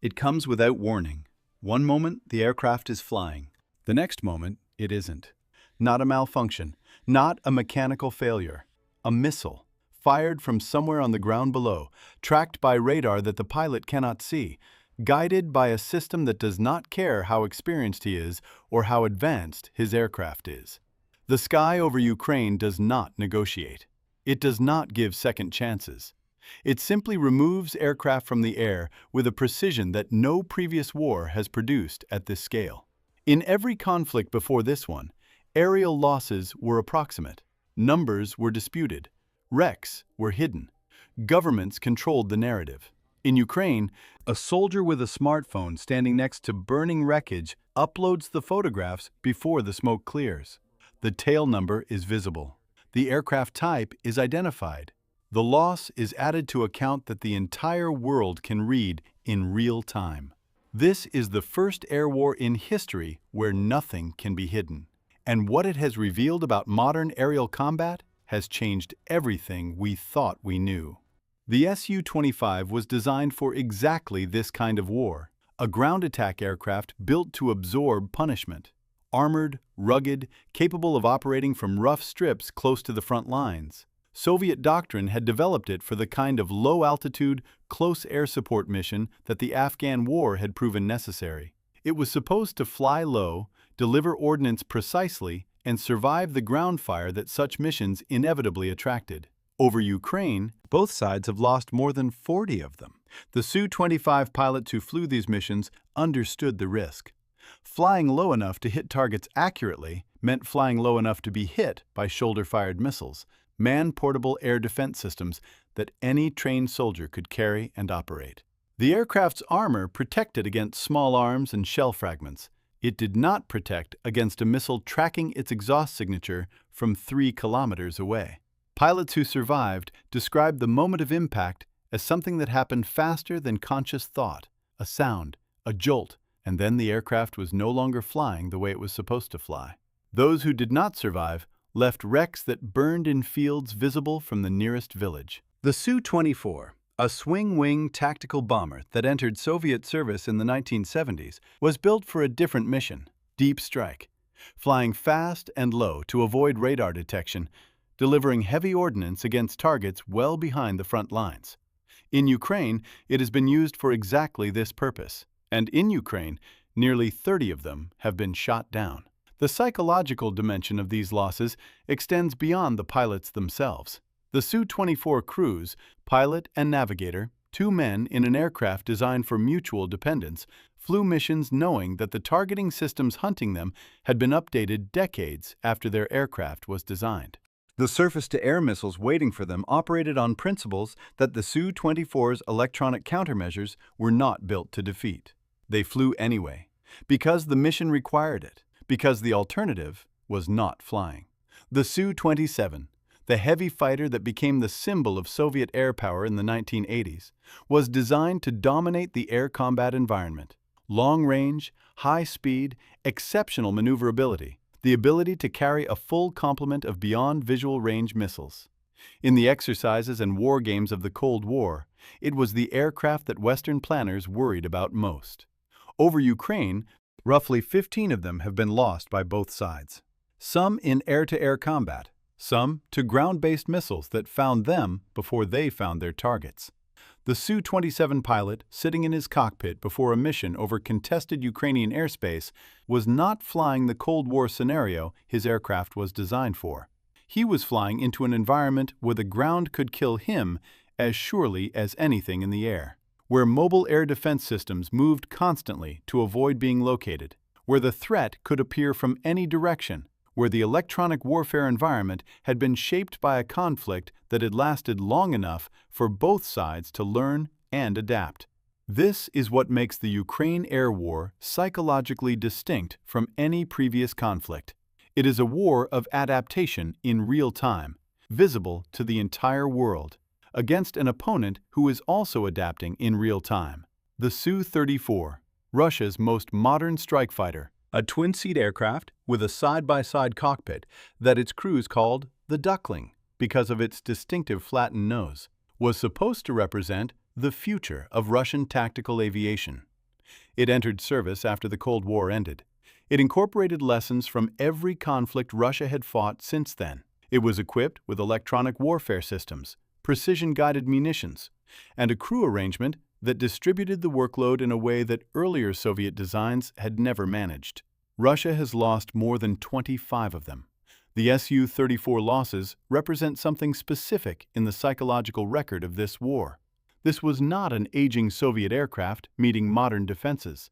It comes without warning. One moment, the aircraft is flying. The next moment, it isn't. Not a malfunction, not a mechanical failure. A missile, fired from somewhere on the ground below, tracked by radar that the pilot cannot see, guided by a system that does not care how experienced he is or how advanced his aircraft is. The sky over Ukraine does not negotiate. It does not give second chances. It simply removes aircraft from the air with a precision that no previous war has produced at this scale. In every conflict before this one, aerial losses were approximate, numbers were disputed, wrecks were hidden, governments controlled the narrative. In Ukraine, a soldier with a smartphone standing next to burning wreckage uploads the photographs before the smoke clears. The tail number is visible. The aircraft type is identified. The loss is added to a count that the entire world can read in real time. This is the first air war in history where nothing can be hidden. And what it has revealed about modern aerial combat has changed everything we thought we knew. The Su-25 was designed for exactly this kind of war, a ground attack aircraft built to absorb punishment. Armored, rugged, capable of operating from rough strips close to the front lines. Soviet doctrine had developed it for the kind of low-altitude, close air support mission that the Afghan war had proven necessary. It was supposed to fly low, deliver ordnance precisely, and survive the ground fire that such missions inevitably attracted. Over Ukraine, both sides have lost more than 40 of them. The Su-25 pilots who flew these missions understood the risk. Flying low enough to hit targets accurately meant flying low enough to be hit by shoulder-fired missiles, man-portable air defense systems that any trained soldier could carry and operate. The aircraft's armor protected against small arms and shell fragments. It did not protect against a missile tracking its exhaust signature from 3 kilometers away. Pilots who survived described the moment of impact as something that happened faster than conscious thought, a sound, a jolt, and then the aircraft was no longer flying the way it was supposed to fly. Those who did not survive left wrecks that burned in fields visible from the nearest village. The Su-24, a swing-wing tactical bomber that entered Soviet service in the 1970s, was built for a different mission, deep strike, flying fast and low to avoid radar detection, delivering heavy ordnance against targets well behind the front lines. In Ukraine, it has been used for exactly this purpose, and in Ukraine, nearly 30 of them have been shot down. The psychological dimension of these losses extends beyond the pilots themselves. The Su-24 crews, pilot and navigator, 2 men in an aircraft designed for mutual dependence, flew missions knowing that the targeting systems hunting them had been updated decades after their aircraft was designed. The surface-to-air missiles waiting for them operated on principles that the Su-24's electronic countermeasures were not built to defeat. They flew anyway, because the mission required it. Because the alternative was not flying. The Su-27, the heavy fighter that became the symbol of Soviet air power in the 1980s, was designed to dominate the air combat environment. Long range, high speed, exceptional maneuverability, the ability to carry a full complement of beyond visual range missiles. In the exercises and war games of the Cold War, it was the aircraft that Western planners worried about most. Over Ukraine, roughly 15 of them have been lost by both sides. Some in air-to-air combat, some to ground-based missiles that found them before they found their targets. The Su-27 pilot, sitting in his cockpit before a mission over contested Ukrainian airspace, was not flying the Cold War scenario his aircraft was designed for. He was flying into an environment where the ground could kill him as surely as anything in the air, where mobile air defense systems moved constantly to avoid being located, where the threat could appear from any direction, where the electronic warfare environment had been shaped by a conflict that had lasted long enough for both sides to learn and adapt. This is what makes the Ukraine air war psychologically distinct from any previous conflict. It is a war of adaptation in real time, visible to the entire world, against an opponent who is also adapting in real time. The Su-34, Russia's most modern strike fighter, a twin-seat aircraft with a side-by-side cockpit that its crews called the Duckling because of its distinctive flattened nose, was supposed to represent the future of Russian tactical aviation. It entered service after the Cold War ended. It incorporated lessons from every conflict Russia had fought since then. It was equipped with electronic warfare systems, precision-guided munitions, and a crew arrangement that distributed the workload in a way that earlier Soviet designs had never managed. Russia has lost more than 25 of them. The Su-34 losses represent something specific in the psychological record of this war. This was not an aging Soviet aircraft meeting modern defenses.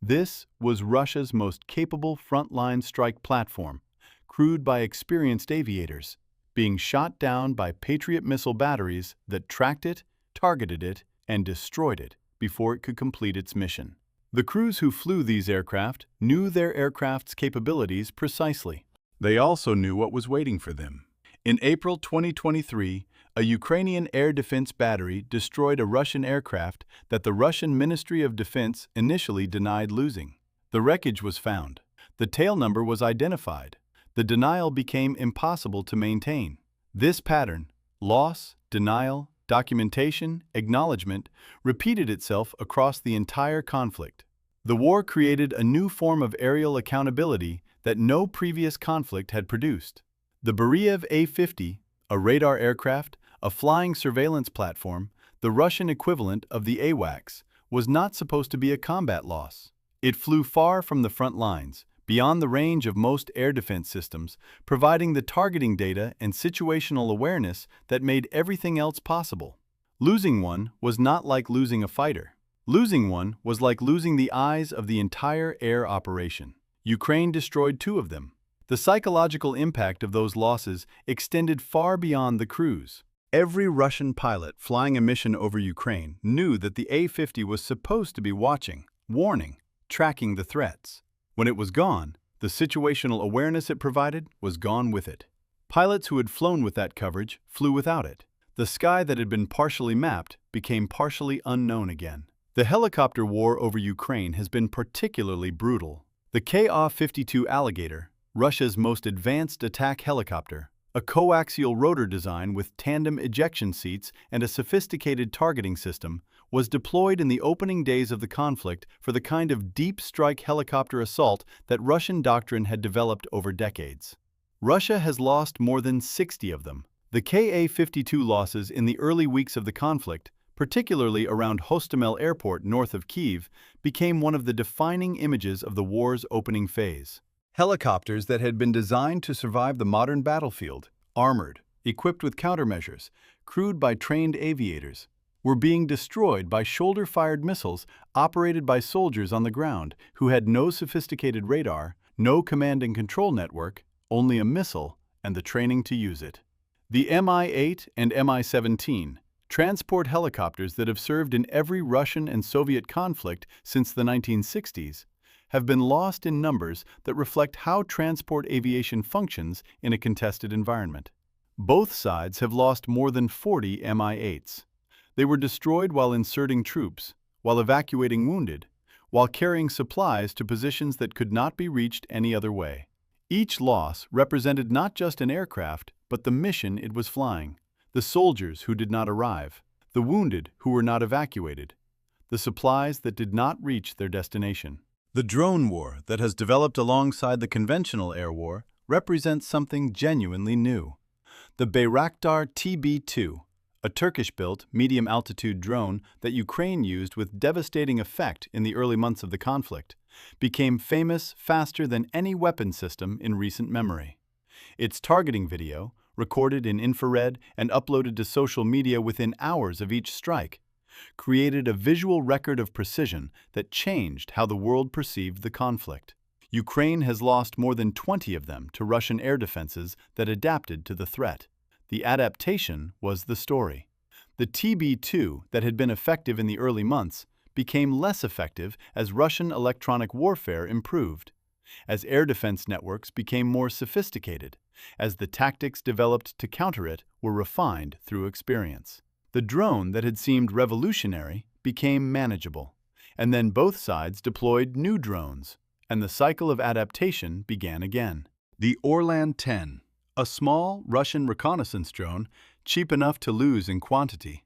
This was Russia's most capable frontline strike platform, crewed by experienced aviators, being shot down by Patriot missile batteries that tracked it, targeted it, and destroyed it before it could complete its mission. The crews who flew these aircraft knew their aircraft's capabilities precisely. They also knew what was waiting for them. In April 2023, a Ukrainian air defense battery destroyed a Russian aircraft that the Russian Ministry of Defense initially denied losing. The wreckage was found. The tail number was identified. The denial became impossible to maintain. This pattern, loss, denial, documentation, acknowledgement, repeated itself across the entire conflict. The war created a new form of aerial accountability that no previous conflict had produced. The Beriev A-50, a radar aircraft, a flying surveillance platform, the Russian equivalent of the AWACS, was not supposed to be a combat loss. It flew far from the front lines, beyond the range of most air defense systems, providing the targeting data and situational awareness that made everything else possible. Losing one was not like losing a fighter. Losing one was like losing the eyes of the entire air operation. Ukraine destroyed 2 of them. The psychological impact of those losses extended far beyond the crews. Every Russian pilot flying a mission over Ukraine knew that the A-50 was supposed to be watching, warning, tracking the threats. When it was gone, the situational awareness it provided was gone with it. Pilots who had flown with that coverage flew without it. The sky that had been partially mapped became partially unknown again. The helicopter war over Ukraine has been particularly brutal. The Ka-52 Alligator, Russia's most advanced attack helicopter, a coaxial rotor design with tandem ejection seats and a sophisticated targeting system, was deployed in the opening days of the conflict for the kind of deep-strike helicopter assault that Russian doctrine had developed over decades. Russia has lost more than 60 of them. The Ka-52 losses in the early weeks of the conflict, particularly around Hostomel Airport north of Kyiv, became one of the defining images of the war's opening phase. Helicopters that had been designed to survive the modern battlefield, armored, equipped with countermeasures, crewed by trained aviators, were being destroyed by shoulder-fired missiles operated by soldiers on the ground who had no sophisticated radar, no command and control network, only a missile and the training to use it. The Mi-8 and Mi-17, transport helicopters that have served in every Russian and Soviet conflict since the 1960s, have been lost in numbers that reflect how transport aviation functions in a contested environment. Both sides have lost more than 40 Mi-8s. They were destroyed while inserting troops, while evacuating wounded, while carrying supplies to positions that could not be reached any other way. Each loss represented not just an aircraft, but the mission it was flying, the soldiers who did not arrive, the wounded who were not evacuated, the supplies that did not reach their destination. The drone war that has developed alongside the conventional air war represents something genuinely new. The Bayraktar TB2, a Turkish-built medium-altitude drone that Ukraine used with devastating effect in the early months of the conflict, became famous faster than any weapon system in recent memory. Its targeting video, recorded in infrared and uploaded to social media within hours of each strike, created a visual record of precision that changed how the world perceived the conflict. Ukraine has lost more than 20 of them to Russian air defenses that adapted to the threat. The adaptation was the story. The TB2 that had been effective in the early months became less effective as Russian electronic warfare improved, as air defense networks became more sophisticated, as the tactics developed to counter it were refined through experience. The drone that had seemed revolutionary became manageable, and then both sides deployed new drones, and the cycle of adaptation began again. The Orlan 10, a small Russian reconnaissance drone, cheap enough to lose in quantity,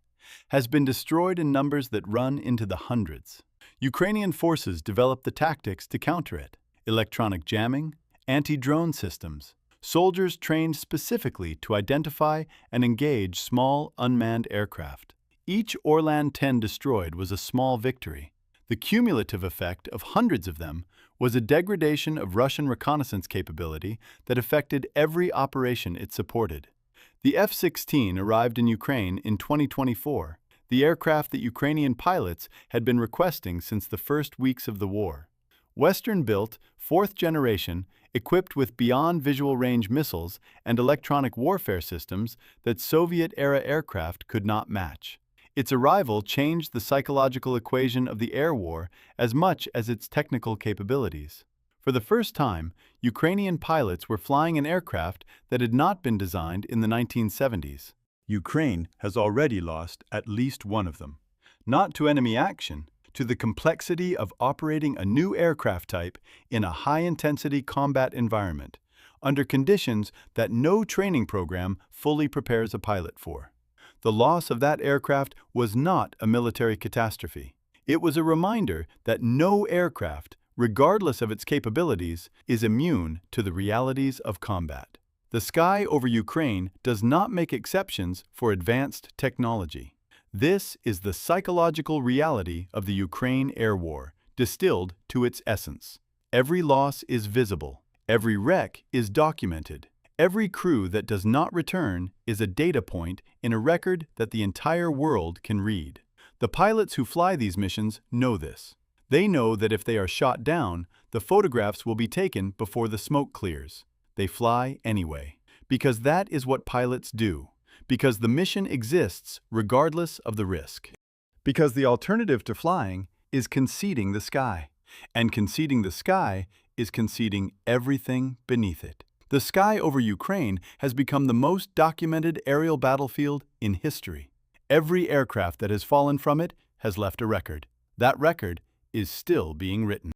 has been destroyed in numbers that run into the hundreds. Ukrainian forces developed the tactics to counter it: electronic jamming, anti-drone systems. Soldiers trained specifically to identify and engage small, unmanned aircraft. Each Orlan 10 destroyed was a small victory. The cumulative effect of hundreds of them was a degradation of Russian reconnaissance capability that affected every operation it supported. The F-16 arrived in Ukraine in 2024, the aircraft that Ukrainian pilots had been requesting since the first weeks of the war. Western-built, fourth generation, equipped with beyond visual range missiles and electronic warfare systems that Soviet-era aircraft could not match. Its arrival changed the psychological equation of the air war as much as its technical capabilities. For the first time, Ukrainian pilots were flying an aircraft that had not been designed in the 1970s. Ukraine has already lost at least one of them. Not to enemy action, to the complexity of operating a new aircraft type in a high-intensity combat environment, under conditions that no training program fully prepares a pilot for. The loss of that aircraft was not a military catastrophe. It was a reminder that no aircraft, regardless of its capabilities, is immune to the realities of combat. The sky over Ukraine does not make exceptions for advanced technology. This is the psychological reality of the Ukraine air war, distilled to its essence. Every loss is visible. Every wreck is documented. Every crew that does not return is a data point in a record that the entire world can read. The pilots who fly these missions know this. They know that if they are shot down, the photographs will be taken before the smoke clears. They fly anyway, because that is what pilots do, because the mission exists regardless of the risk. Because the alternative to flying is conceding the sky, and conceding the sky is conceding everything beneath it. The sky over Ukraine has become the most documented aerial battlefield in history. Every aircraft that has fallen from it has left a record. That record is still being written.